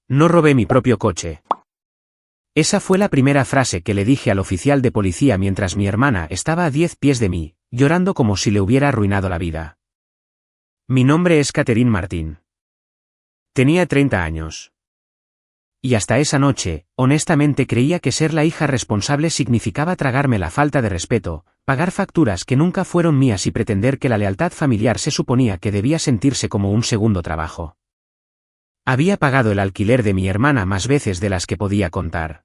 No robé mi propio coche. Esa fue la primera frase que le dije al oficial de policía mientras mi hermana estaba a 10 pies de mí, llorando como si le hubiera arruinado la vida. Mi nombre es Catherine Martin. Tenía 30 años. Y hasta esa noche, honestamente creía que ser la hija responsable significaba tragarme la falta de respeto, pagar facturas que nunca fueron mías y pretender que la lealtad familiar se suponía que debía sentirse como un segundo trabajo. Había pagado el alquiler de mi hermana más veces de las que podía contar.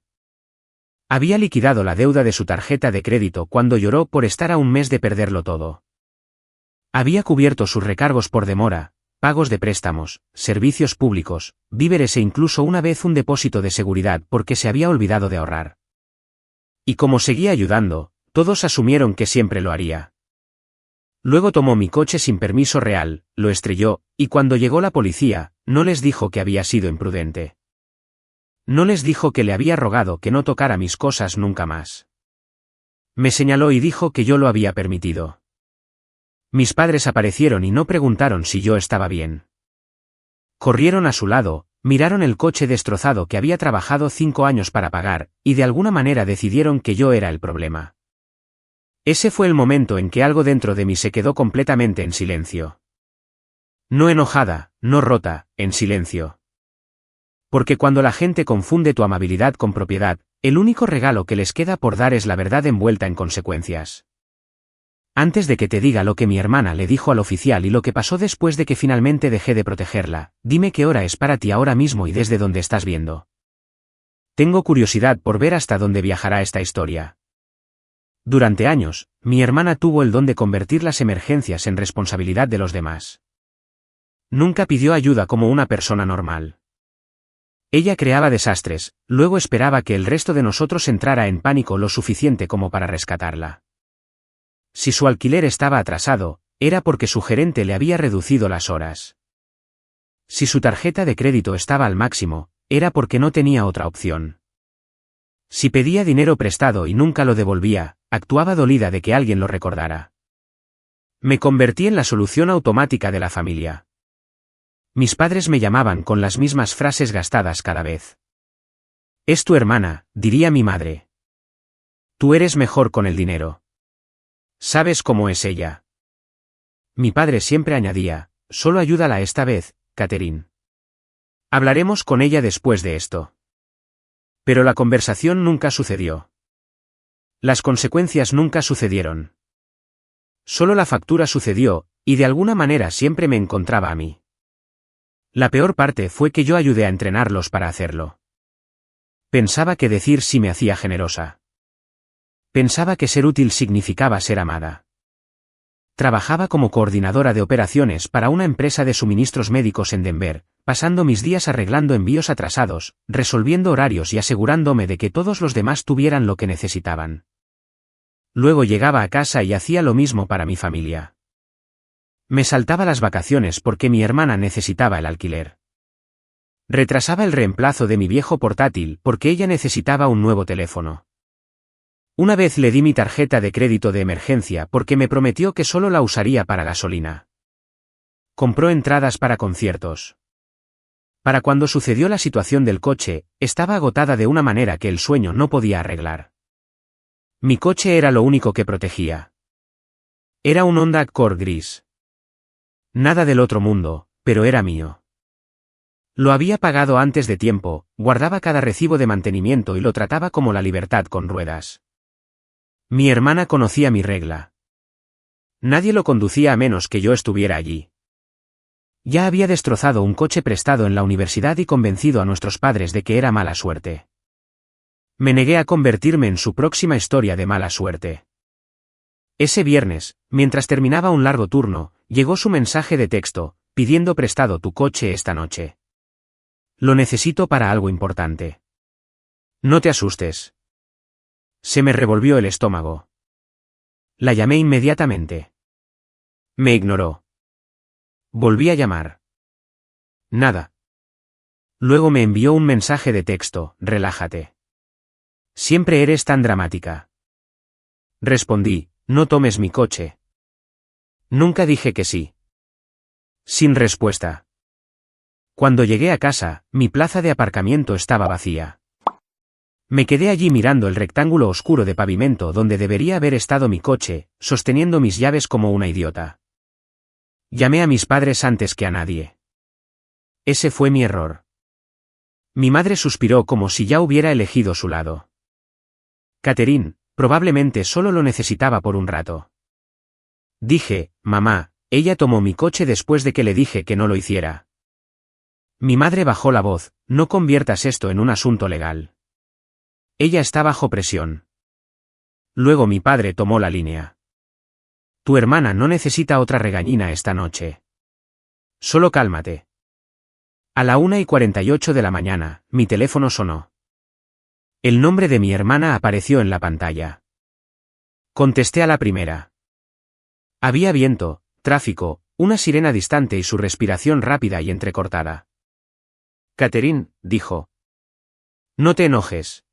Había liquidado la deuda de su tarjeta de crédito cuando lloró por estar a un mes de perderlo todo. Había cubierto sus recargos por demora, pagos de préstamos, servicios públicos, víveres e incluso una vez un depósito de seguridad porque se había olvidado de ahorrar. Y como seguía ayudando, todos asumieron que siempre lo haría. Luego tomó mi coche sin permiso real, lo estrelló, y cuando llegó la policía, no les dijo que había sido imprudente. No les dijo que le había rogado que no tocara mis cosas nunca más. Me señaló y dijo que yo lo había permitido. Mis padres aparecieron y no preguntaron si yo estaba bien. Corrieron a su lado, miraron el coche destrozado que había trabajado 5 años para pagar, y de alguna manera decidieron que yo era el problema. Ese fue el momento en que algo dentro de mí se quedó completamente en silencio. No enojada, no rota, en silencio. Porque cuando la gente confunde tu amabilidad con propiedad, el único regalo que les queda por dar es la verdad envuelta en consecuencias. Antes de que te diga lo que mi hermana le dijo al oficial y lo que pasó después de que finalmente dejé de protegerla, dime qué hora es para ti ahora mismo y desde dónde estás viendo. Tengo curiosidad por ver hasta dónde viajará esta historia. Durante años, mi hermana tuvo el don de convertir las emergencias en responsabilidad de los demás. Nunca pidió ayuda como una persona normal. Ella creaba desastres, luego esperaba que el resto de nosotros entrara en pánico lo suficiente como para rescatarla. Si su alquiler estaba atrasado, era porque su gerente le había reducido las horas. Si su tarjeta de crédito estaba al máximo, era porque no tenía otra opción. Si pedía dinero prestado y nunca lo devolvía, actuaba dolida de que alguien lo recordara. Me convertí en la solución automática de la familia. Mis padres me llamaban con las mismas frases gastadas cada vez. Es tu hermana, diría mi madre. Tú eres mejor con el dinero. ¿Sabes cómo es ella? Mi padre siempre añadía, solo ayúdala esta vez, Catherine. Hablaremos con ella después de esto. Pero la conversación nunca sucedió. Las consecuencias nunca sucedieron. Solo la factura sucedió, y de alguna manera siempre me encontraba a mí. La peor parte fue que yo ayudé a entrenarlos para hacerlo. Pensaba que decir sí me hacía generosa. Pensaba que ser útil significaba ser amada. Trabajaba como coordinadora de operaciones para una empresa de suministros médicos en Denver, pasando mis días arreglando envíos atrasados, resolviendo horarios y asegurándome de que todos los demás tuvieran lo que necesitaban. Luego llegaba a casa y hacía lo mismo para mi familia. Me saltaba las vacaciones porque mi hermana necesitaba el alquiler. Retrasaba el reemplazo de mi viejo portátil porque ella necesitaba un nuevo teléfono. Una vez le di mi tarjeta de crédito de emergencia porque me prometió que solo la usaría para gasolina. Compró entradas para conciertos. Para cuando sucedió la situación del coche, estaba agotada de una manera que el sueño no podía arreglar. Mi coche era lo único que protegía. Era un Honda Accord gris. Nada del otro mundo, pero era mío. Lo había pagado antes de tiempo, guardaba cada recibo de mantenimiento y lo trataba como la libertad con ruedas. Mi hermana conocía mi regla. Nadie lo conducía a menos que yo estuviera allí. Ya había destrozado un coche prestado en la universidad y convencido a nuestros padres de que era mala suerte. Me negué a convertirme en su próxima historia de mala suerte. Ese viernes, mientras terminaba un largo turno, llegó su mensaje de texto, pidiendo prestado tu coche esta noche. Lo necesito para algo importante. No te asustes. Se me revolvió el estómago. La llamé inmediatamente. Me ignoró. Volví a llamar. Nada. Luego me envió un mensaje de texto, relájate. Siempre eres tan dramática. Respondí, no tomes mi coche. Nunca dije que sí. Sin respuesta. Cuando llegué a casa, mi plaza de aparcamiento estaba vacía. Me quedé allí mirando el rectángulo oscuro de pavimento donde debería haber estado mi coche, sosteniendo mis llaves como una idiota. Llamé a mis padres antes que a nadie. Ese fue mi error. Mi madre suspiró como si ya hubiera elegido su lado. Catherine, probablemente solo lo necesitaba por un rato. Dije, mamá, ella tomó mi coche después de que le dije que no lo hiciera. Mi madre bajó la voz, no conviertas esto en un asunto legal. Ella está bajo presión. Luego mi padre tomó la línea. Tu hermana no necesita otra regañina esta noche. Solo cálmate. A la 1:48 de la mañana, mi teléfono sonó. El nombre de mi hermana apareció en la pantalla. Contesté a la primera. Había viento, tráfico, una sirena distante y su respiración rápida y entrecortada. Catherine, dijo. No te enojes.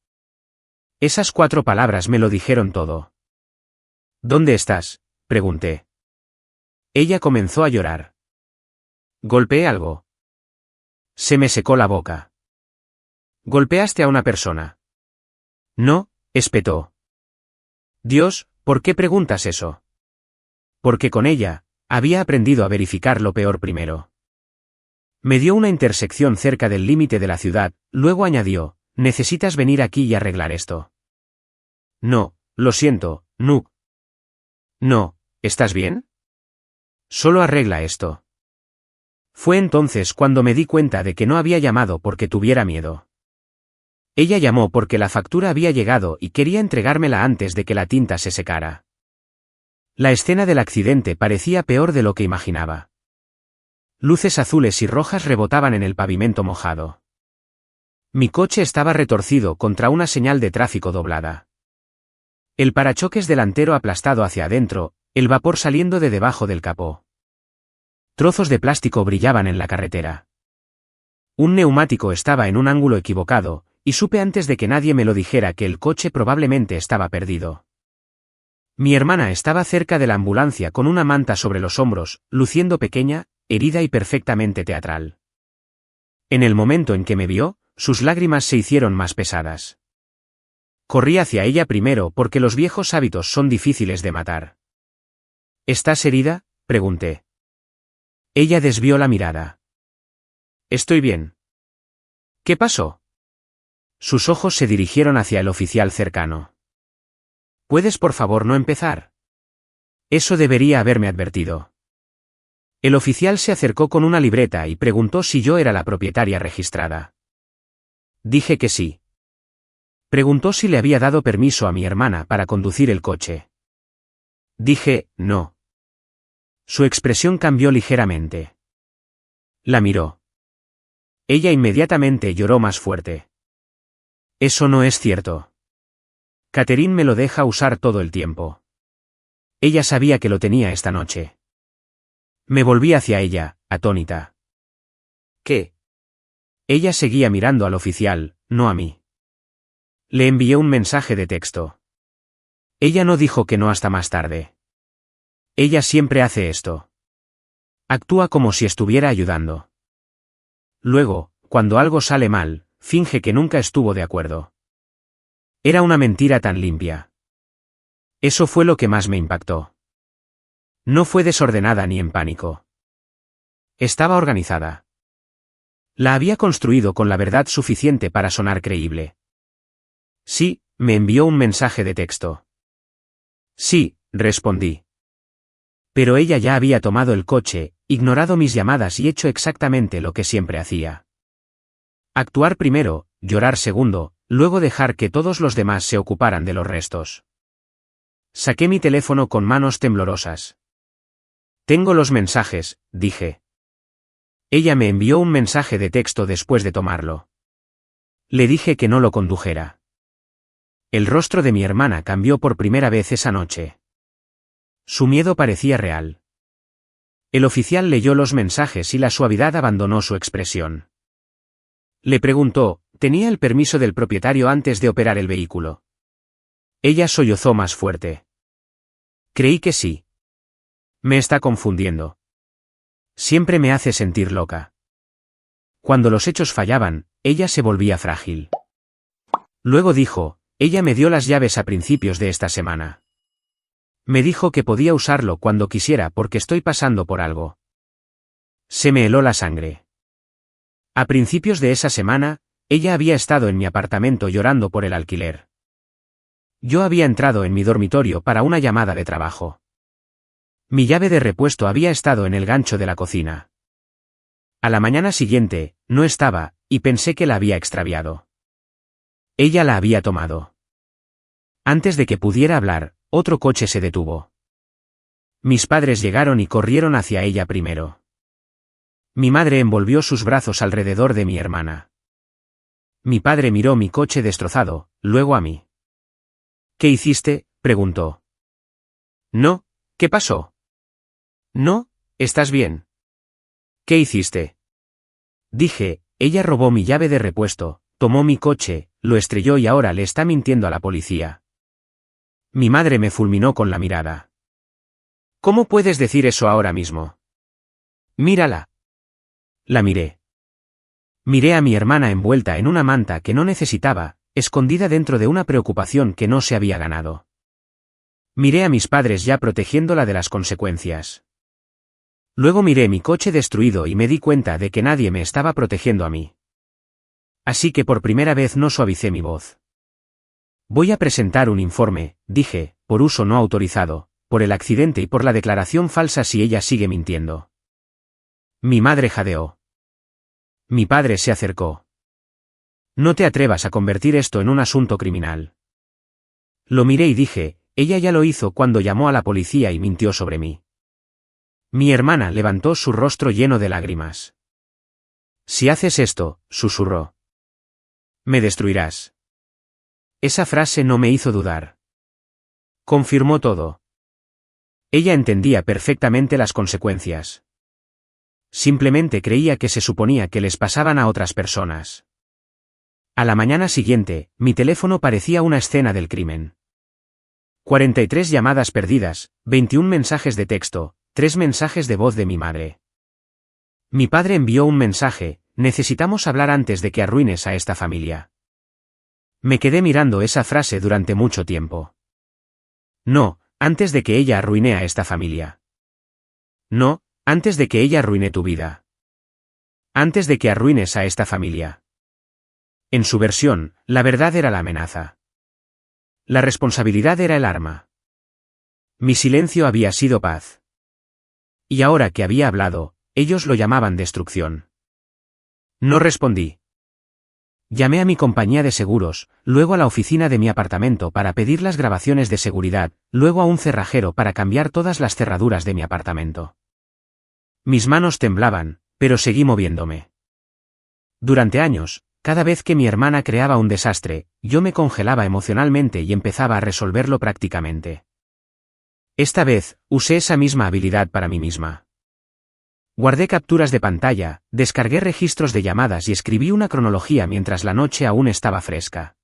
Esas 4 palabras me lo dijeron todo. ¿Dónde estás?, pregunté. Ella comenzó a llorar. ¿Golpeé algo? Se me secó la boca. ¿Golpeaste a una persona? No, espetó. Dios, ¿por qué preguntas eso? Porque con ella, había aprendido a verificar lo peor primero. Me dio una intersección cerca del límite de la ciudad, luego añadió, necesitas venir aquí y arreglar esto. No, lo siento, Nook. No, ¿estás bien? Solo arregla esto. Fue entonces cuando me di cuenta de que no había llamado porque tuviera miedo. Ella llamó porque la factura había llegado y quería entregármela antes de que la tinta se secara. La escena del accidente parecía peor de lo que imaginaba. Luces azules y rojas rebotaban en el pavimento mojado. Mi coche estaba retorcido contra una señal de tráfico doblada. El parachoques delantero aplastado hacia adentro, el vapor saliendo de debajo del capó. Trozos de plástico brillaban en la carretera. Un neumático estaba en un ángulo equivocado, y supe antes de que nadie me lo dijera que el coche probablemente estaba perdido. Mi hermana estaba cerca de la ambulancia con una manta sobre los hombros, luciendo pequeña, herida y perfectamente teatral. En el momento en que me vio, sus lágrimas se hicieron más pesadas. Corrí hacia ella primero porque los viejos hábitos son difíciles de matar. ¿Estás herida?, pregunté. Ella desvió la mirada. Estoy bien. ¿Qué pasó? Sus ojos se dirigieron hacia el oficial cercano. ¿Puedes por favor no empezar? Eso debería haberme advertido. El oficial se acercó con una libreta y preguntó si yo era la propietaria registrada. Dije que sí. Preguntó si le había dado permiso a mi hermana para conducir el coche. Dije, no. Su expresión cambió ligeramente. La miró. Ella inmediatamente lloró más fuerte. Eso no es cierto. Catherine me lo deja usar todo el tiempo. Ella sabía que lo tenía esta noche. Me volví hacia ella, atónita. ¿Qué? Ella seguía mirando al oficial, no a mí. Le envié un mensaje de texto. Ella no dijo que no hasta más tarde. Ella siempre hace esto. Actúa como si estuviera ayudando. Luego, cuando algo sale mal, finge que nunca estuvo de acuerdo. Era una mentira tan limpia. Eso fue lo que más me impactó. No fue desordenada ni en pánico. Estaba organizada. La había construido con la verdad suficiente para sonar creíble. Sí, me envió un mensaje de texto. Sí, respondí. Pero ella ya había tomado el coche, ignorado mis llamadas y hecho exactamente lo que siempre hacía. Actuar primero, llorar segundo, luego dejar que todos los demás se ocuparan de los restos. Saqué mi teléfono con manos temblorosas. Tengo los mensajes, dije. Ella me envió un mensaje de texto después de tomarlo. Le dije que no lo condujera. El rostro de mi hermana cambió por primera vez esa noche. Su miedo parecía real. El oficial leyó los mensajes y la suavidad abandonó su expresión. Le preguntó, ¿tenía el permiso del propietario antes de operar el vehículo? Ella sollozó más fuerte. Creí que sí. Me está confundiendo. Siempre me hace sentir loca. Cuando los hechos fallaban, ella se volvía frágil. Luego dijo, ella me dio las llaves a principios de esta semana. Me dijo que podía usarlo cuando quisiera porque estoy pasando por algo. Se me heló la sangre. A principios de esa semana, ella había estado en mi apartamento llorando por el alquiler. Yo había entrado en mi dormitorio para una llamada de trabajo. Mi llave de repuesto había estado en el gancho de la cocina. A la mañana siguiente, no estaba, y pensé que la había extraviado. Ella la había tomado. Antes de que pudiera hablar, otro coche se detuvo. Mis padres llegaron y corrieron hacia ella primero. Mi madre envolvió sus brazos alrededor de mi hermana. Mi padre miró mi coche destrozado, luego a mí. ¿Qué hiciste?, preguntó. No, ¿qué pasó? No, ¿estás bien? ¿Qué hiciste? Dije, ella robó mi llave de repuesto, tomó mi coche, lo estrelló y ahora le está mintiendo a la policía. Mi madre me fulminó con la mirada. ¿Cómo puedes decir eso ahora mismo? Mírala. La miré. Miré a mi hermana envuelta en una manta que no necesitaba, escondida dentro de una preocupación que no se había ganado. Miré a mis padres ya protegiéndola de las consecuencias. Luego miré mi coche destruido y me di cuenta de que nadie me estaba protegiendo a mí. Así que por primera vez no suavicé mi voz. Voy a presentar un informe, dije, por uso no autorizado, por el accidente y por la declaración falsa si ella sigue mintiendo. Mi madre jadeó. Mi padre se acercó. No te atrevas a convertir esto en un asunto criminal. Lo miré y dije, ella ya lo hizo cuando llamó a la policía y mintió sobre mí. Mi hermana levantó su rostro lleno de lágrimas. Si haces esto, susurró. Me destruirás. Esa frase no me hizo dudar. Confirmó todo. Ella entendía perfectamente las consecuencias. Simplemente creía que se suponía que les pasaban a otras personas. A la mañana siguiente, mi teléfono parecía una escena del crimen. 43 llamadas perdidas, 21 mensajes de texto, 3 mensajes de voz de mi madre. Mi padre envió un mensaje, necesitamos hablar antes de que arruines a esta familia. Me quedé mirando esa frase durante mucho tiempo. No, antes de que ella arruine a esta familia. No, antes de que ella arruine tu vida. Antes de que arruines a esta familia. En su versión, la verdad era la amenaza. La responsabilidad era el arma. Mi silencio había sido paz. Y ahora que había hablado, ellos lo llamaban destrucción. No respondí. Llamé a mi compañía de seguros, luego a la oficina de mi apartamento para pedir las grabaciones de seguridad, luego a un cerrajero para cambiar todas las cerraduras de mi apartamento. Mis manos temblaban, pero seguí moviéndome. Durante años, cada vez que mi hermana creaba un desastre, yo me congelaba emocionalmente y empezaba a resolverlo prácticamente. Esta vez, usé esa misma habilidad para mí misma. Guardé capturas de pantalla, descargué registros de llamadas y escribí una cronología mientras la noche aún estaba fresca.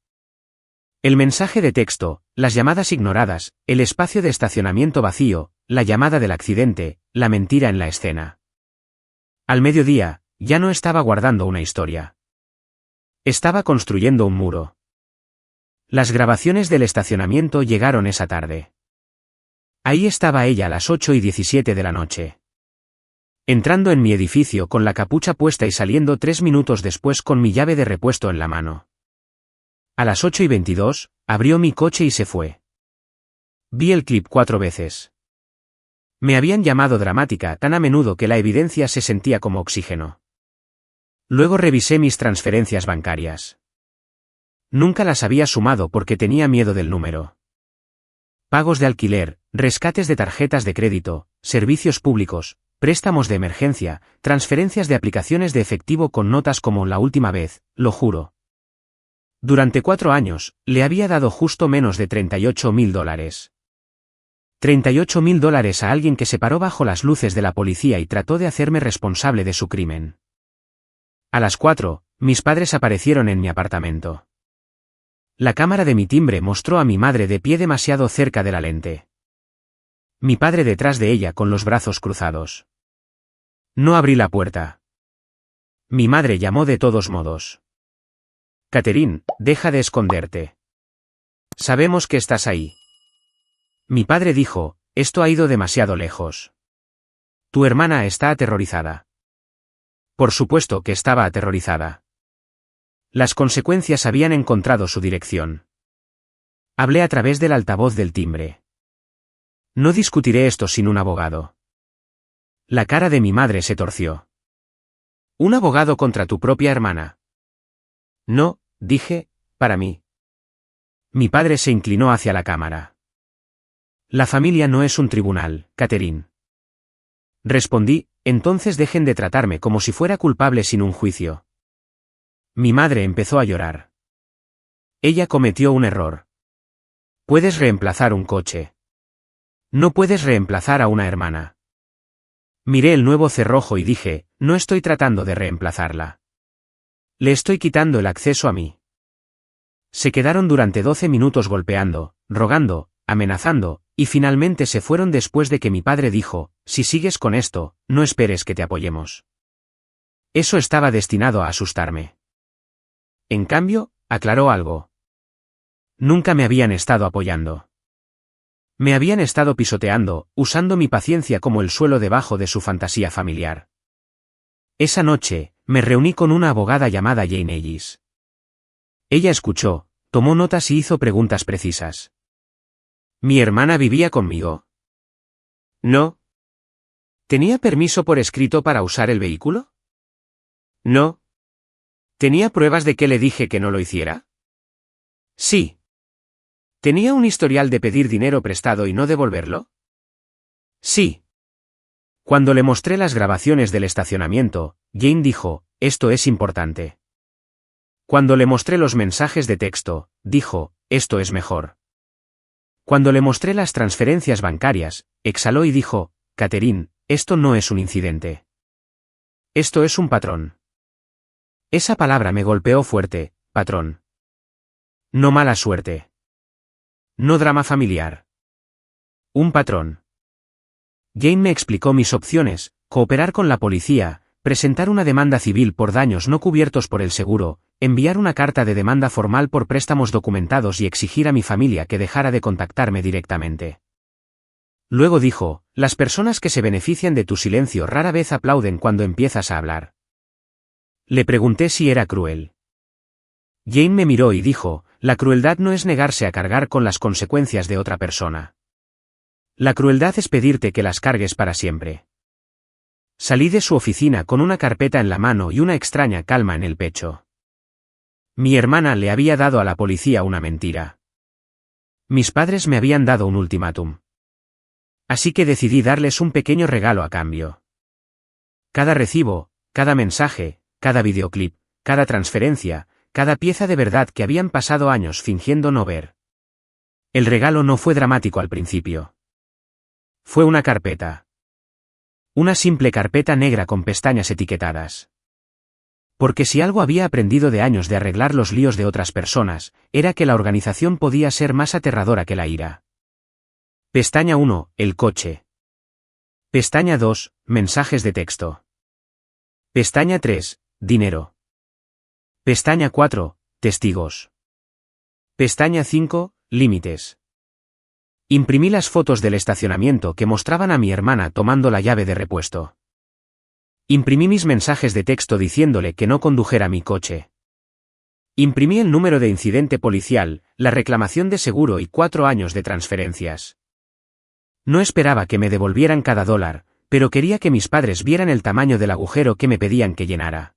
El mensaje de texto, las llamadas ignoradas, el espacio de estacionamiento vacío, la llamada del accidente, la mentira en la escena. Al mediodía, ya no estaba guardando una historia. Estaba construyendo un muro. Las grabaciones del estacionamiento llegaron esa tarde. Ahí estaba ella a las 8:17 de la noche. Entrando en mi edificio con la capucha puesta y saliendo 3 minutos después con mi llave de repuesto en la mano. A las 8:22, abrió mi coche y se fue. Vi el clip 4 veces. Me habían llamado dramática tan a menudo que la evidencia se sentía como oxígeno. Luego revisé mis transferencias bancarias. Nunca las había sumado porque tenía miedo del número. Pagos de alquiler, rescates de tarjetas de crédito, servicios públicos, préstamos de emergencia, transferencias de aplicaciones de efectivo con notas como la última vez, lo juro. Durante 4 años, le había dado justo menos de $38.000. $38.000 a alguien que se paró bajo las luces de la policía y trató de hacerme responsable de su crimen. A las 4, mis padres aparecieron en mi apartamento. La cámara de mi timbre mostró a mi madre de pie demasiado cerca de la lente. Mi padre detrás de ella con los brazos cruzados. No abrí la puerta. Mi madre llamó de todos modos. Catherine, deja de esconderte. Sabemos que estás ahí. Mi padre dijo, esto ha ido demasiado lejos. Tu hermana está aterrorizada. Por supuesto que estaba aterrorizada. Las consecuencias habían encontrado su dirección. Hablé a través del altavoz del timbre. No discutiré esto sin un abogado. La cara de mi madre se torció. ¿Un abogado contra tu propia hermana? No, dije, para mí. Mi padre se inclinó hacia la cámara. La familia no es un tribunal, Catherine. Respondí, entonces dejen de tratarme como si fuera culpable sin un juicio. Mi madre empezó a llorar. Ella cometió un error. Puedes reemplazar un coche. No puedes reemplazar a una hermana. Miré el nuevo cerrojo y dije, no estoy tratando de reemplazarla. Le estoy quitando el acceso a mí. Se quedaron durante 12 minutos golpeando, rogando, amenazando, y finalmente se fueron después de que mi padre dijo, si sigues con esto, no esperes que te apoyemos. Eso estaba destinado a asustarme. En cambio, aclaró algo. Nunca me habían estado apoyando. Me habían estado pisoteando, usando mi paciencia como el suelo debajo de su fantasía familiar. Esa noche, me reuní con una abogada llamada Jane Ellis. Ella escuchó, tomó notas y hizo preguntas precisas. ¿Mi hermana vivía conmigo? No. ¿Tenía permiso por escrito para usar el vehículo? No. ¿Tenía pruebas de que le dije que no lo hiciera? Sí. ¿Tenía un historial de pedir dinero prestado y no devolverlo? Sí. Cuando le mostré las grabaciones del estacionamiento, Jane dijo, esto es importante. Cuando le mostré los mensajes de texto, dijo, esto es mejor. Cuando le mostré las transferencias bancarias, exhaló y dijo, Catherine, esto no es un incidente. Esto es un patrón. Esa palabra me golpeó fuerte, patrón. No mala suerte. No drama familiar. Un patrón. Jane me explicó mis opciones, cooperar con la policía, presentar una demanda civil por daños no cubiertos por el seguro, enviar una carta de demanda formal por préstamos documentados y exigir a mi familia que dejara de contactarme directamente. Luego dijo, las personas que se benefician de tu silencio rara vez aplauden cuando empiezas a hablar. Le pregunté si era cruel. Jane me miró y dijo, la crueldad no es negarse a cargar con las consecuencias de otra persona. La crueldad es pedirte que las cargues para siempre. Salí de su oficina con una carpeta en la mano y una extraña calma en el pecho. Mi hermana le había dado a la policía una mentira. Mis padres me habían dado un ultimátum. Así que decidí darles un pequeño regalo a cambio. Cada recibo, cada mensaje, cada videoclip, cada transferencia, cada pieza de verdad que habían pasado años fingiendo no ver. El regalo no fue dramático al principio. Fue una carpeta. Una simple carpeta negra con pestañas etiquetadas. Porque si algo había aprendido de años de arreglar los líos de otras personas, era que la organización podía ser más aterradora que la ira. Pestaña 1, el coche. Pestaña 2, mensajes de texto. Pestaña 3, dinero. Pestaña 4, testigos. Pestaña 5, límites. Imprimí las fotos del estacionamiento que mostraban a mi hermana tomando la llave de repuesto. Imprimí mis mensajes de texto diciéndole que no condujera mi coche. Imprimí el número de incidente policial, la reclamación de seguro y 4 años de transferencias. No esperaba que me devolvieran cada dólar, pero quería que mis padres vieran el tamaño del agujero que me pedían que llenara.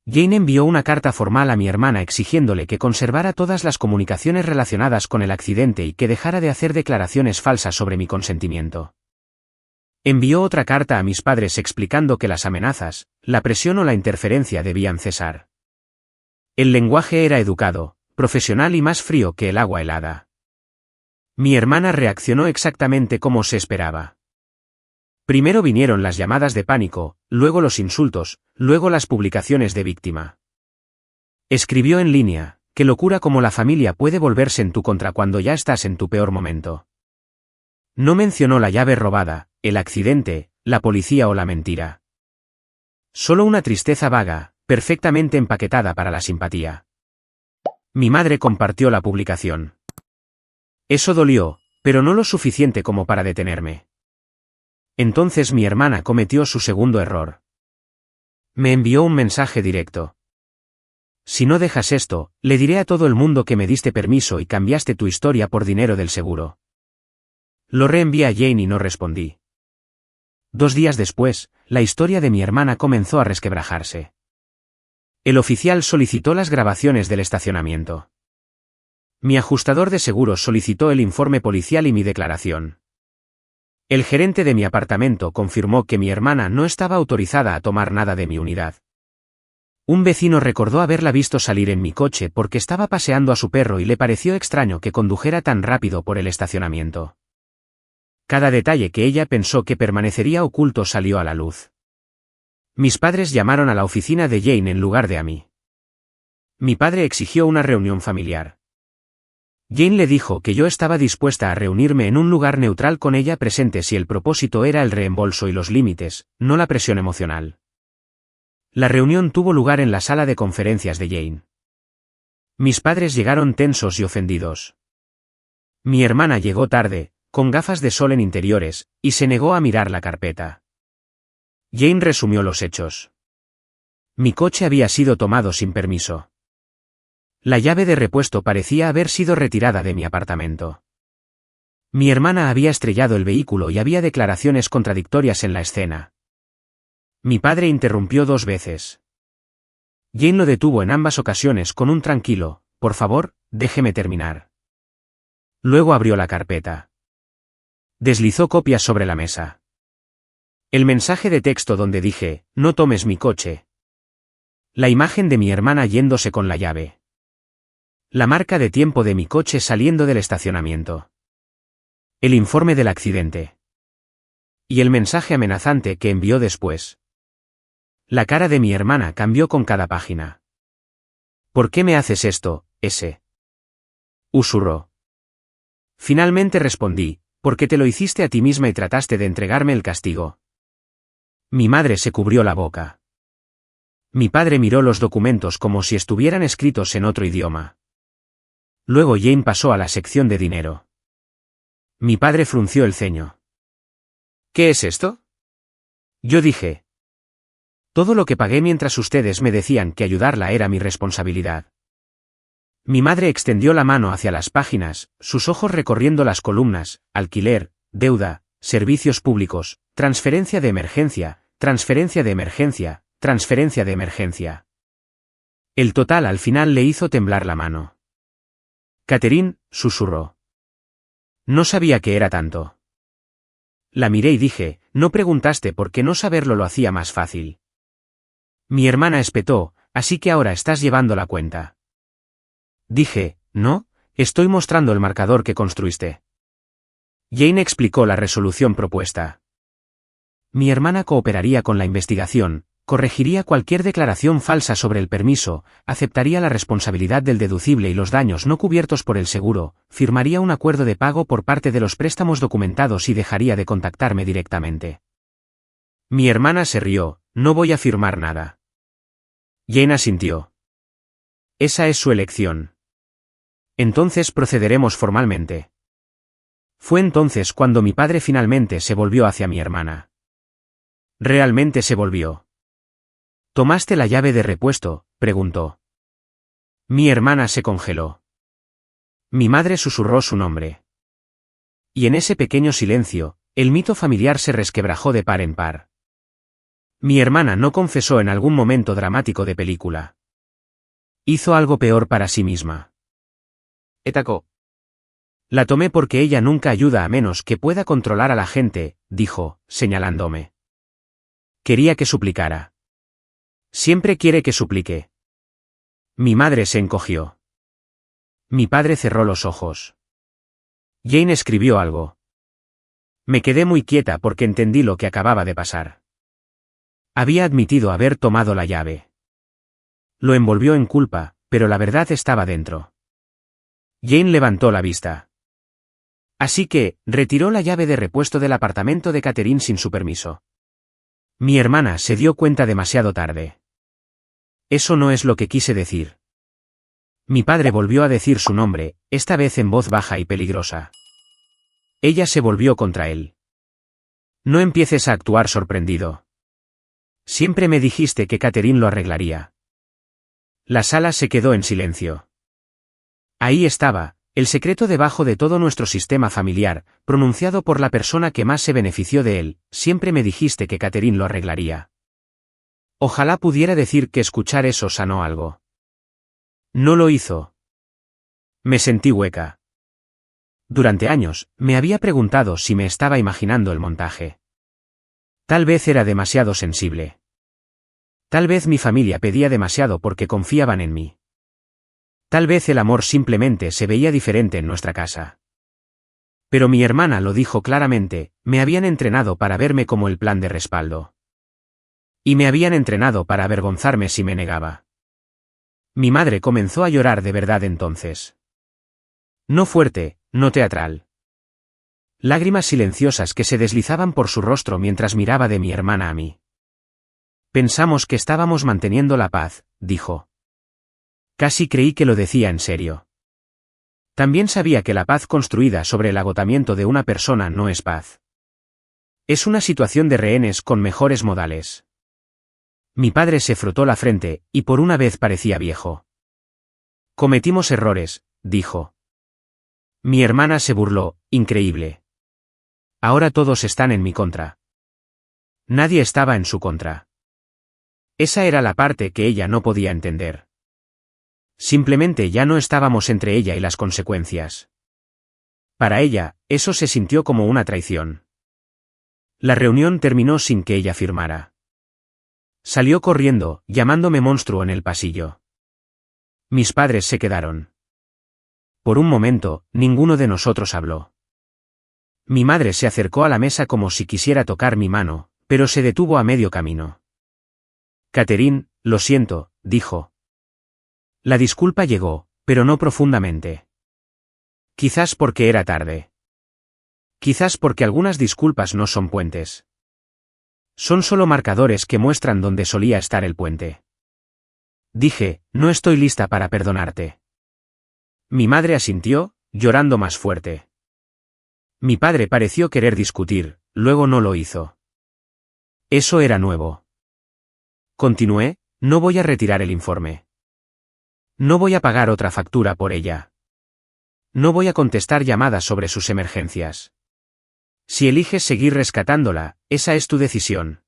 Jane envió una carta formal a mi hermana exigiéndole que conservara todas las comunicaciones relacionadas con el accidente y que dejara de hacer declaraciones falsas sobre mi consentimiento. Envió otra carta a mis padres explicando que las amenazas, la presión o la interferencia debían cesar. El lenguaje era educado, profesional y más frío que el agua helada. Mi hermana reaccionó exactamente como se esperaba. Primero vinieron las llamadas de pánico, luego los insultos, luego las publicaciones de víctima. Escribió en línea, qué locura cómo la familia puede volverse en tu contra cuando ya estás en tu peor momento. No mencionó la llave robada, el accidente, la policía o la mentira. Solo una tristeza vaga, perfectamente empaquetada para la simpatía. Mi madre compartió la publicación. Eso dolió, pero no lo suficiente como para detenerme. Entonces mi hermana cometió su segundo error. Me envió un mensaje directo. Si no dejas esto, le diré a todo el mundo que me diste permiso y cambiaste tu historia por dinero del seguro. Lo reenvié a Jane y no respondí. 2 días después, la historia de mi hermana comenzó a resquebrajarse. El oficial solicitó las grabaciones del estacionamiento. Mi ajustador de seguros solicitó el informe policial y mi declaración. El gerente de mi apartamento confirmó que mi hermana no estaba autorizada a tomar nada de mi unidad. Un vecino recordó haberla visto salir en mi coche porque estaba paseando a su perro y le pareció extraño que condujera tan rápido por el estacionamiento. Cada detalle que ella pensó que permanecería oculto salió a la luz. Mis padres llamaron a la oficina de Jane en lugar de a mí. Mi padre exigió una reunión familiar. Jane le dijo que yo estaba dispuesta a reunirme en un lugar neutral con ella presente si el propósito era el reembolso y los límites, no la presión emocional. La reunión tuvo lugar en la sala de conferencias de Jane. Mis padres llegaron tensos y ofendidos. Mi hermana llegó tarde, con gafas de sol en interiores, y se negó a mirar la carpeta. Jane resumió los hechos. Mi coche había sido tomado sin permiso. La llave de repuesto parecía haber sido retirada de mi apartamento. Mi hermana había estrellado el vehículo y había declaraciones contradictorias en la escena. Mi padre interrumpió 2 veces. Jane lo detuvo en ambas ocasiones con un tranquilo, por favor, déjeme terminar. Luego abrió la carpeta. Deslizó copias sobre la mesa. El mensaje de texto donde dije, no tomes mi coche. La imagen de mi hermana yéndose con la llave. La marca de tiempo de mi coche saliendo del estacionamiento. El informe del accidente. Y el mensaje amenazante que envió después. La cara de mi hermana cambió con cada página. ¿Por qué me haces esto, ese? Susurró. Finalmente respondí, porque te lo hiciste a ti misma y trataste de entregarme el castigo. Mi madre se cubrió la boca. Mi padre miró los documentos como si estuvieran escritos en otro idioma. Luego Jane pasó a la sección de dinero. Mi padre frunció el ceño. ¿Qué es esto? Yo dije. Todo lo que pagué mientras ustedes me decían que ayudarla era mi responsabilidad. Mi madre extendió la mano hacia las páginas, sus ojos recorriendo las columnas, alquiler, deuda, servicios públicos, transferencia de emergencia, transferencia de emergencia, transferencia de emergencia. El total al final le hizo temblar la mano. Catherine, susurró. No sabía que era tanto. La miré y dije, no preguntaste por qué no saberlo lo hacía más fácil. Mi hermana espetó, así que ahora estás llevando la cuenta. Dije, no, estoy mostrando el marcador que construiste. Jane explicó la resolución propuesta. Mi hermana cooperaría con la investigación, corregiría cualquier declaración falsa sobre el permiso, aceptaría la responsabilidad del deducible y los daños no cubiertos por el seguro, firmaría un acuerdo de pago por parte de los préstamos documentados y dejaría de contactarme directamente. Mi hermana se rió, no voy a firmar nada. Jane asintió. Esa es su elección. Entonces procederemos formalmente. Fue entonces cuando mi padre finalmente se volvió hacia mi hermana. Realmente se volvió. ¿Tomaste la llave de repuesto?, preguntó. Mi hermana se congeló. Mi madre susurró su nombre. Y en ese pequeño silencio, el mito familiar se resquebrajó de par en par. Mi hermana no confesó en algún momento dramático de película. Hizo algo peor para sí misma. Etacó. La tomé porque ella nunca ayuda a menos que pueda controlar a la gente, dijo, señalándome. Quería que suplicara. Siempre quiere que suplique. Mi madre se encogió. Mi padre cerró los ojos. Jane escribió algo. Me quedé muy quieta porque entendí lo que acababa de pasar. Había admitido haber tomado la llave. Lo envolvió en culpa, pero la verdad estaba dentro. Jane levantó la vista. Así que, retiró la llave de repuesto del apartamento de Catherine sin su permiso. Mi hermana se dio cuenta demasiado tarde. Eso no es lo que quise decir. Mi padre volvió a decir su nombre, esta vez en voz baja y peligrosa. Ella se volvió contra él. No empieces a actuar sorprendido. Siempre me dijiste que Catherine lo arreglaría. La sala se quedó en silencio. Ahí estaba, el secreto debajo de todo nuestro sistema familiar, pronunciado por la persona que más se benefició de él, siempre me dijiste que Catherine lo arreglaría. Ojalá pudiera decir que escuchar eso sanó algo. No lo hizo. Me sentí hueca. Durante años, me había preguntado si me estaba imaginando el montaje. Tal vez era demasiado sensible. Tal vez mi familia pedía demasiado porque confiaban en mí. Tal vez el amor simplemente se veía diferente en nuestra casa. Pero mi hermana lo dijo claramente, me habían entrenado para verme como el plan de respaldo. Y me habían entrenado para avergonzarme si me negaba. Mi madre comenzó a llorar de verdad entonces. No fuerte, no teatral. Lágrimas silenciosas que se deslizaban por su rostro mientras miraba de mi hermana a mí. Pensamos que estábamos manteniendo la paz, dijo. Casi creí que lo decía en serio. También sabía que la paz construida sobre el agotamiento de una persona no es paz. Es una situación de rehenes con mejores modales. Mi padre se frotó la frente, y por una vez parecía viejo. Cometimos errores, dijo. Mi hermana se burló, increíble. Ahora todos están en mi contra. Nadie estaba en su contra. Esa era la parte que ella no podía entender. Simplemente ya no estábamos entre ella y las consecuencias. Para ella, eso se sintió como una traición. La reunión terminó sin que ella firmara. Salió corriendo, llamándome monstruo en el pasillo. Mis padres se quedaron. Por un momento, ninguno de nosotros habló. Mi madre se acercó a la mesa como si quisiera tocar mi mano, pero se detuvo a medio camino. Catherine, lo siento, dijo. La disculpa llegó, pero no profundamente. Quizás porque era tarde. Quizás porque algunas disculpas no son puentes. Son solo marcadores que muestran dónde solía estar el puente. Dije, no estoy lista para perdonarte. Mi madre asintió, llorando más fuerte. Mi padre pareció querer discutir, luego no lo hizo. Eso era nuevo. Continué, no voy a retirar el informe. No voy a pagar otra factura por ella. No voy a contestar llamadas sobre sus emergencias. Si eliges seguir rescatándola, esa es tu decisión.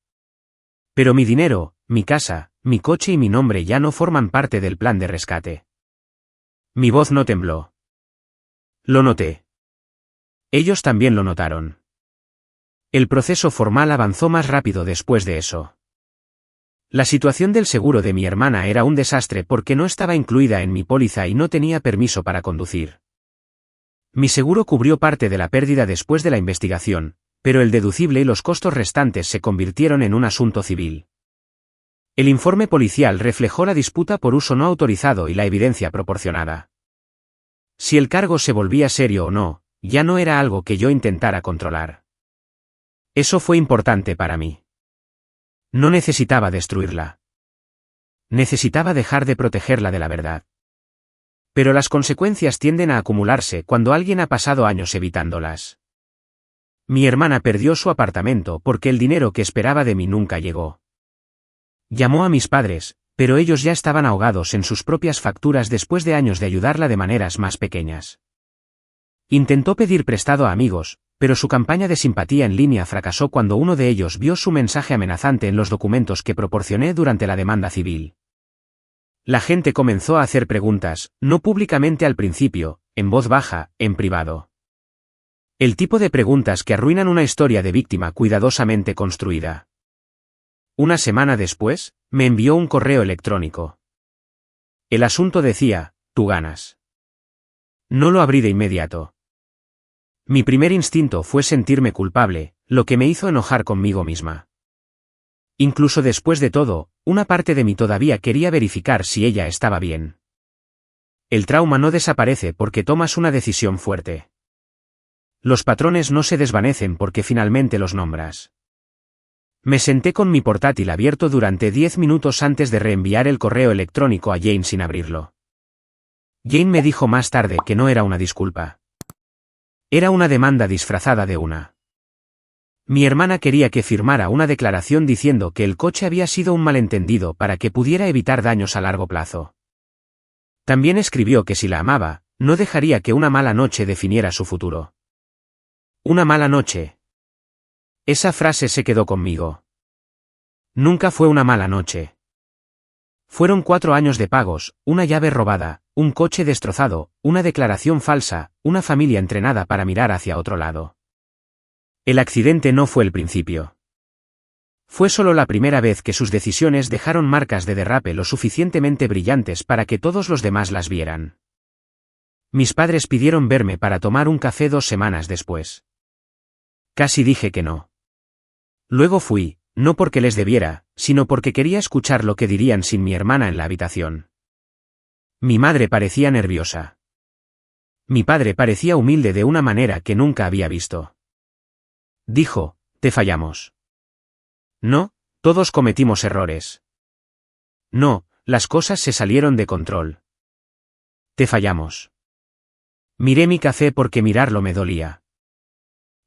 Pero mi dinero, mi casa, mi coche y mi nombre ya no forman parte del plan de rescate. Mi voz no tembló. Lo noté. Ellos también lo notaron. El proceso formal avanzó más rápido después de eso. La situación del seguro de mi hermana era un desastre porque no estaba incluida en mi póliza y no tenía permiso para conducir. Mi seguro cubrió parte de la pérdida después de la investigación, pero el deducible y los costos restantes se convirtieron en un asunto civil. El informe policial reflejó la disputa por uso no autorizado y la evidencia proporcionada. Si el cargo se volvía serio o no, ya no era algo que yo intentara controlar. Eso fue importante para mí. No necesitaba destruirla. Necesitaba dejar de protegerla de la verdad. Pero las consecuencias tienden a acumularse cuando alguien ha pasado años evitándolas. Mi hermana perdió su apartamento porque el dinero que esperaba de mí nunca llegó. Llamó a mis padres, pero ellos ya estaban ahogados en sus propias facturas después de años de ayudarla de maneras más pequeñas. Intentó pedir prestado a amigos, pero su campaña de simpatía en línea fracasó cuando uno de ellos vio su mensaje amenazante en los documentos que proporcioné durante la demanda civil. La gente comenzó a hacer preguntas, no públicamente al principio, en voz baja, en privado. El tipo de preguntas que arruinan una historia de víctima cuidadosamente construida. Una semana después, me envió un correo electrónico. El asunto decía, tú ganas. No lo abrí de inmediato. Mi primer instinto fue sentirme culpable, lo que me hizo enojar conmigo misma. Incluso después de todo, una parte de mí todavía quería verificar si ella estaba bien. El trauma no desaparece porque tomas una decisión fuerte. Los patrones no se desvanecen porque finalmente los nombras. Me senté con mi portátil abierto durante 10 minutos antes de reenviar el correo electrónico a Jane sin abrirlo. Jane me dijo más tarde que no era una disculpa. Era una demanda disfrazada de una. Mi hermana quería que firmara una declaración diciendo que el coche había sido un malentendido para que pudiera evitar daños a largo plazo. También escribió que si la amaba, no dejaría que una mala noche definiera su futuro. Una mala noche. Esa frase se quedó conmigo. Nunca fue una mala noche. Fueron 4 años de pagos, una llave robada, un coche destrozado, una declaración falsa, una familia entrenada para mirar hacia otro lado. El accidente no fue el principio. Fue solo la primera vez que sus decisiones dejaron marcas de derrape lo suficientemente brillantes para que todos los demás las vieran. Mis padres pidieron verme para tomar un café 2 semanas después. Casi dije que no. Luego fui, no porque les debiera, sino porque quería escuchar lo que dirían sin mi hermana en la habitación. Mi madre parecía nerviosa. Mi padre parecía humilde de una manera que nunca había visto. Dijo, «Te fallamos». No, todos cometimos errores. No, las cosas se salieron de control. Te fallamos. Miré mi café porque mirarlo me dolía.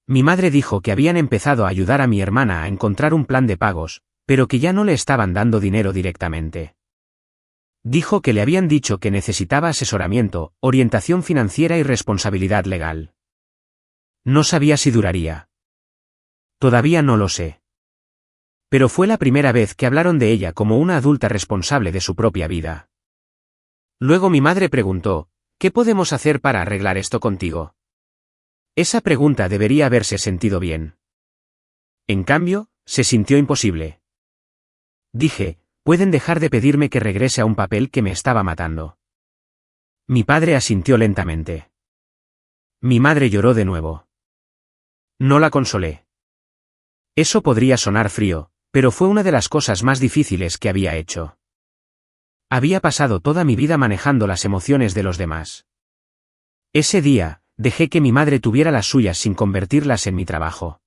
Mi madre dijo que habían empezado a ayudar a mi hermana a encontrar un plan de pagos, pero que ya no le estaban dando dinero directamente. Dijo que le habían dicho que necesitaba asesoramiento, orientación financiera y responsabilidad legal. No sabía si duraría. Todavía no lo sé. Pero fue la primera vez que hablaron de ella como una adulta responsable de su propia vida. Luego mi madre preguntó, ¿qué podemos hacer para arreglar esto contigo? Esa pregunta debería haberse sentido bien. En cambio, se sintió imposible. Dije, pueden dejar de pedirme que regrese a un papel que me estaba matando. Mi padre asintió lentamente. Mi madre lloró de nuevo. No la consolé. Eso podría sonar frío, pero fue una de las cosas más difíciles que había hecho. Había pasado toda mi vida manejando las emociones de los demás. Ese día, dejé que mi madre tuviera las suyas sin convertirlas en mi trabajo.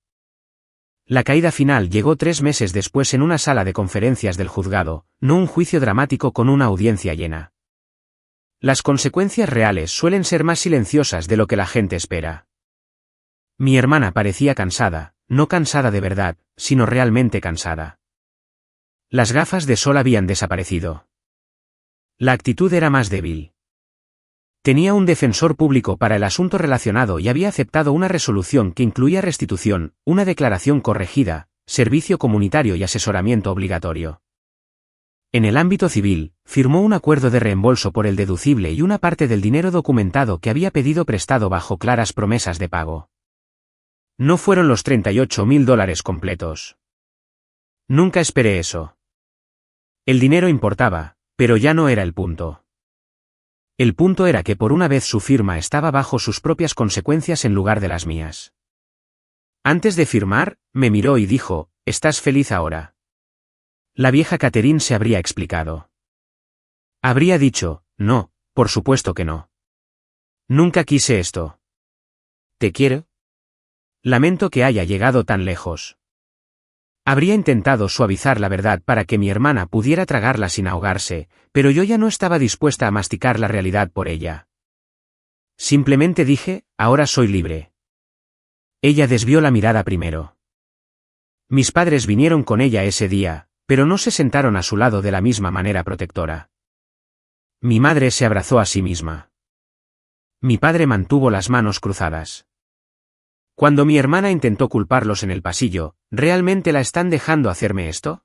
La caída final llegó 3 meses después en una sala de conferencias del juzgado, no un juicio dramático con una audiencia llena. Las consecuencias reales suelen ser más silenciosas de lo que la gente espera. Mi hermana parecía cansada, no cansada de verdad, sino realmente cansada. Las gafas de sol habían desaparecido. La actitud era más débil. Tenía un defensor público para el asunto relacionado y había aceptado una resolución que incluía restitución, una declaración corregida, servicio comunitario y asesoramiento obligatorio. En el ámbito civil, firmó un acuerdo de reembolso por el deducible y una parte del dinero documentado que había pedido prestado bajo claras promesas de pago. No fueron los $38.000 completos. Nunca esperé eso. El dinero importaba, pero ya no era el punto. El punto era que por una vez su firma estaba bajo sus propias consecuencias en lugar de las mías. Antes de firmar, me miró y dijo, ¿estás feliz ahora? La vieja Catherine se habría explicado. Habría dicho, no, por supuesto que no. Nunca quise esto. ¿Te quiero? Lamento que haya llegado tan lejos. Habría intentado suavizar la verdad para que mi hermana pudiera tragarla sin ahogarse, pero yo ya no estaba dispuesta a masticar la realidad por ella. Simplemente dije, ahora soy libre. Ella desvió la mirada primero. Mis padres vinieron con ella ese día, pero no se sentaron a su lado de la misma manera protectora. Mi madre se abrazó a sí misma. Mi padre mantuvo las manos cruzadas. Cuando mi hermana intentó culparlos en el pasillo, ¿realmente la están dejando hacerme esto?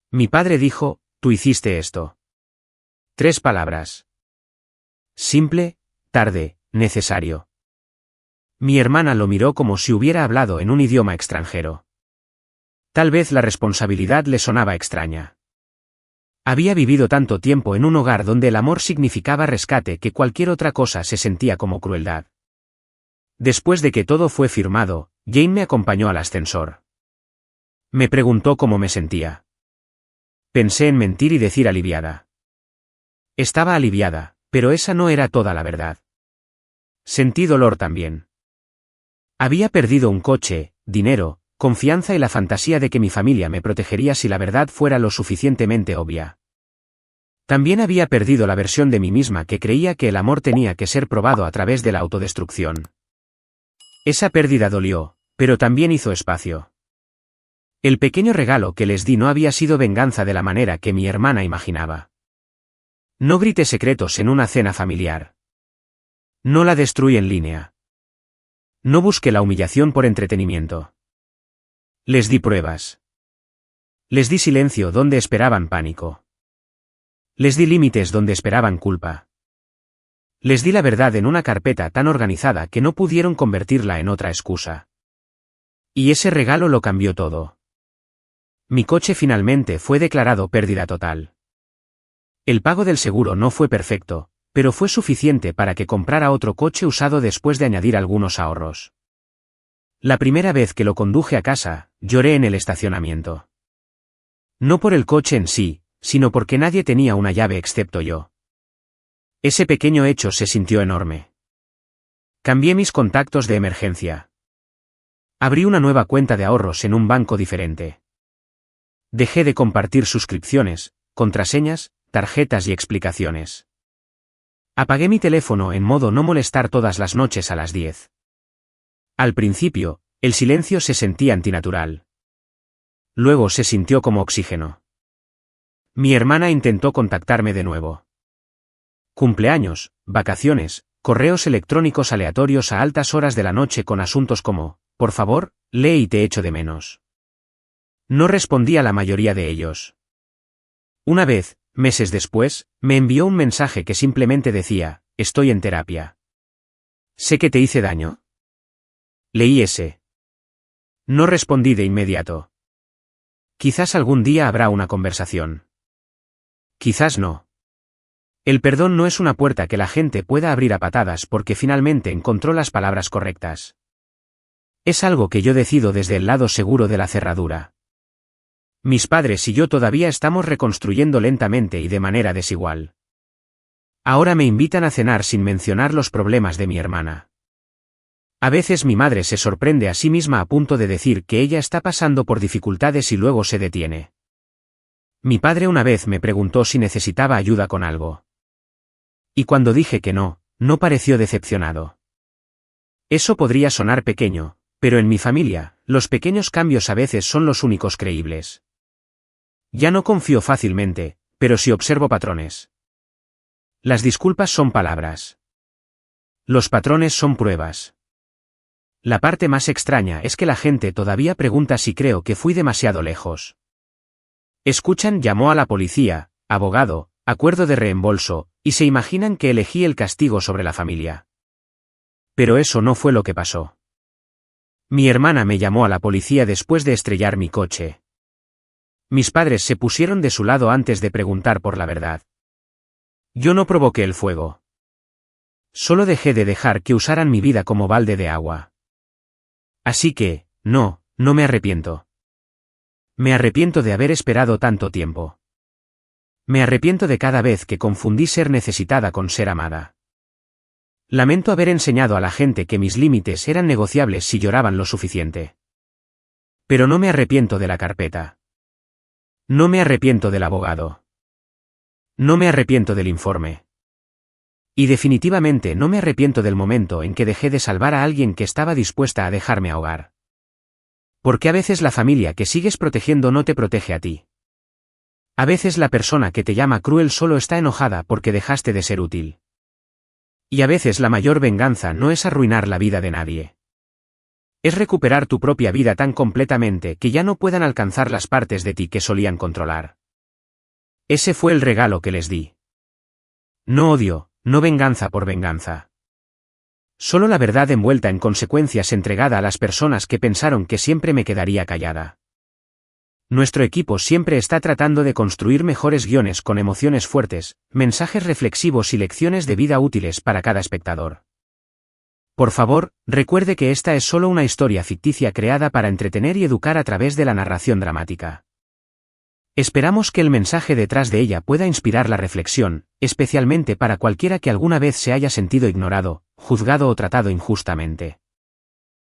Mi padre dijo, tú hiciste esto. 3 palabras. Simple, tarde, necesario. Mi hermana lo miró como si hubiera hablado en un idioma extranjero. Tal vez la responsabilidad le sonaba extraña. Había vivido tanto tiempo en un hogar donde el amor significaba rescate que cualquier otra cosa se sentía como crueldad. Después de que todo fue firmado, Jane me acompañó al ascensor. Me preguntó cómo me sentía. Pensé en mentir y decir aliviada. Estaba aliviada, pero esa no era toda la verdad. Sentí dolor también. Había perdido un coche, dinero, confianza y la fantasía de que mi familia me protegería si la verdad fuera lo suficientemente obvia. También había perdido la versión de mí misma que creía que el amor tenía que ser probado a través de la autodestrucción. Esa pérdida dolió, pero también hizo espacio. El pequeño regalo que les di no había sido venganza de la manera que mi hermana imaginaba. No grité secretos en una cena familiar. No la destruí en línea. No busqué la humillación por entretenimiento. Les di pruebas. Les di silencio donde esperaban pánico. Les di límites donde esperaban culpa. Les di la verdad en una carpeta tan organizada que no pudieron convertirla en otra excusa. Y ese regalo lo cambió todo. Mi coche finalmente fue declarado pérdida total. El pago del seguro no fue perfecto, pero fue suficiente para que comprara otro coche usado después de añadir algunos ahorros. La primera vez que lo conduje a casa, lloré en el estacionamiento. No por el coche en sí, sino porque nadie tenía una llave excepto yo. Ese pequeño hecho se sintió enorme. Cambié mis contactos de emergencia. Abrí una nueva cuenta de ahorros en un banco diferente. Dejé de compartir suscripciones, contraseñas, tarjetas y explicaciones. Apagué mi teléfono en modo no molestar todas las noches a las 10. Al principio, el silencio se sentía antinatural. Luego se sintió como oxígeno. Mi hermana intentó contactarme de nuevo. Cumpleaños, vacaciones, correos electrónicos aleatorios a altas horas de la noche con asuntos como, por favor, lee y te echo de menos. No respondí a la mayoría de ellos. Una vez, meses después, me envió un mensaje que simplemente decía, estoy en terapia. ¿Sé que te hice daño? Leí ese. No respondí de inmediato. Quizás algún día habrá una conversación. Quizás no. El perdón no es una puerta que la gente pueda abrir a patadas porque finalmente encontró las palabras correctas. Es algo que yo decido desde el lado seguro de la cerradura. Mis padres y yo todavía estamos reconstruyendo lentamente y de manera desigual. Ahora me invitan a cenar sin mencionar los problemas de mi hermana. A veces mi madre se sorprende a sí misma a punto de decir que ella está pasando por dificultades y luego se detiene. Mi padre una vez me preguntó si necesitaba ayuda con algo. Y cuando dije que no, no pareció decepcionado. Eso podría sonar pequeño, pero en mi familia, los pequeños cambios a veces son los únicos creíbles. Ya no confío fácilmente, pero sí observo patrones. Las disculpas son palabras. Los patrones son pruebas. La parte más extraña es que la gente todavía pregunta si creo que fui demasiado lejos. Escuchan llamó a la policía, abogado, acuerdo de reembolso, y se imaginan que elegí el castigo sobre la familia. Pero eso no fue lo que pasó. Mi hermana me llamó a la policía después de estrellar mi coche. Mis padres se pusieron de su lado antes de preguntar por la verdad. Yo no provoqué el fuego. Solo dejé de dejar que usaran mi vida como balde de agua. Así que, no me arrepiento. Me arrepiento de haber esperado tanto tiempo. Me arrepiento de cada vez que confundí ser necesitada con ser amada. Lamento haber enseñado a la gente que mis límites eran negociables si lloraban lo suficiente. Pero no me arrepiento de la carpeta. No me arrepiento del abogado. No me arrepiento del informe. Y definitivamente no me arrepiento del momento en que dejé de salvar a alguien que estaba dispuesta a dejarme ahogar. Porque a veces la familia que sigues protegiendo no te protege a ti. A veces la persona que te llama cruel solo está enojada porque dejaste de ser útil. Y a veces la mayor venganza no es arruinar la vida de nadie. Es recuperar tu propia vida tan completamente que ya no puedan alcanzar las partes de ti que solían controlar. Ese fue el regalo que les di. No odio, no venganza por venganza. Solo la verdad envuelta en consecuencias entregada a las personas que pensaron que siempre me quedaría callada. Nuestro equipo siempre está tratando de construir mejores guiones con emociones fuertes, mensajes reflexivos y lecciones de vida útiles para cada espectador. Por favor, recuerde que esta es solo una historia ficticia creada para entretener y educar a través de la narración dramática. Esperamos que el mensaje detrás de ella pueda inspirar la reflexión, especialmente para cualquiera que alguna vez se haya sentido ignorado, juzgado o tratado injustamente.